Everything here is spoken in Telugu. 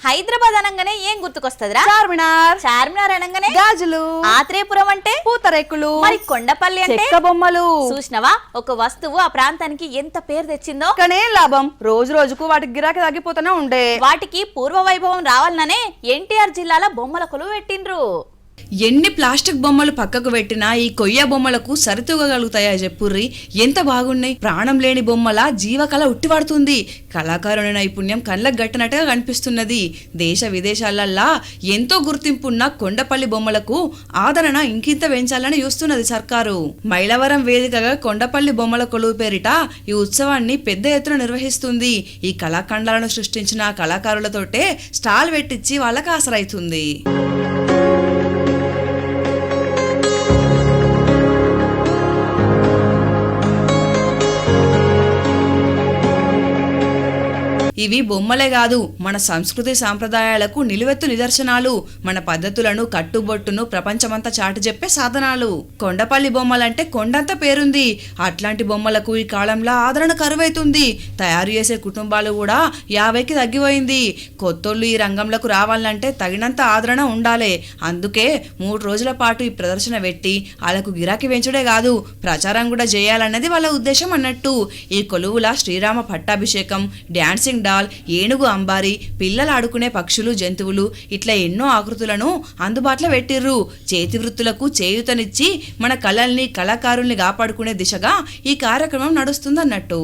హైదరాబాద్ అనగానే ఏం గుర్తుకొస్తదిరా? చార్మినార్. చార్మినార్ అనగానే గాజులు. ఆత్రేయపురం అంటే పూతరేకులు. మరి కొండపల్లి అంటే చెక్క బొమ్మలు. చూసినవా ఒక వస్తువు ఆ ప్రాంతానికి ఎంత పేరు తెచ్చిందో. కానీ లాభం రోజు రోజుకు వాటికి గిరాకీ తగ్గిపోతూనే ఉండే. వాటికి పూర్వ వైభవం రావాలనే ఎన్టీఆర్ జిల్లాల బొమ్మల కొలువు పెట్టిండ్రు. ఎన్ని ప్లాస్టిక్ బొమ్మలు పక్కకు పెట్టినా ఈ కొయ్య బొమ్మలకు సరితూగగలుగుతాయా చెప్పుర్రి? ఎంత బాగున్నాయి. ప్రాణం లేని బొమ్మల జీవకళ ఉట్టిపడుతుంది. కళాకారుని నైపుణ్యం కళ్ళకు గట్టినట్టుగా కనిపిస్తున్నది. దేశ విదేశాలల్లా ఎంతో గుర్తింపున్న కొండపల్లి బొమ్మలకు ఆదరణ ఇంకింత పెంచాలని చూస్తున్నది సర్కారు. మైలవరం వేదికగా కొండపల్లి బొమ్మల కొలువు పేరిట ఈ ఉత్సవాన్ని పెద్ద ఎత్తున నిర్వహిస్తుంది. ఈ కళాఖండాలను సృష్టించిన కళాకారులతోటే స్టాల్ పెట్టించి వాళ్ళకి ఆసరైతుంది. ఇవి బొమ్మలే కాదు, మన సంస్కృతి సాంప్రదాయాలకు నిలువెత్తు నిదర్శనాలు. మన పద్ధతులను కట్టుబొట్టును ప్రపంచమంతా చాటి చెప్పే సాధనాలు. కొండపల్లి బొమ్మలంటే కొండంత పేరుంది. అట్లాంటి బొమ్మలకు ఈ కాలంలో ఆదరణ కరువైతుంది. తయారు చేసే కుటుంబాలు కూడా 50కి తగ్గిపోయింది. కొత్తోళ్ళు ఈ రంగంలోకి రావాలంటే తగినంత ఆదరణ ఉండాలి. అందుకే 3 రోజుల పాటు ఈ ప్రదర్శన పెట్టి వాళ్ళకు గిరాకీ పెంచుడే కాదు, ప్రచారం కూడా చేయాలన్నది వాళ్ళ ఉద్దేశం అన్నట్టు. ఈ కొలువుల శ్రీరామ పట్టాభిషేకం, డాన్సింగ్ డాల్, ఏనుగు అంబారి, పిల్లలు ఆడుకునే పక్షులు, జంతువులు ఇట్లా ఎన్నో ఆకృతులను అందుబాటులో పెట్టిర్రు. చేతి వృత్తులకు చేయూతనిచ్చి మన కళల్ని, కళాకారుల్ని కాపాడుకునే దిశగా ఈ కార్యక్రమం నడుస్తుందన్నట్టు.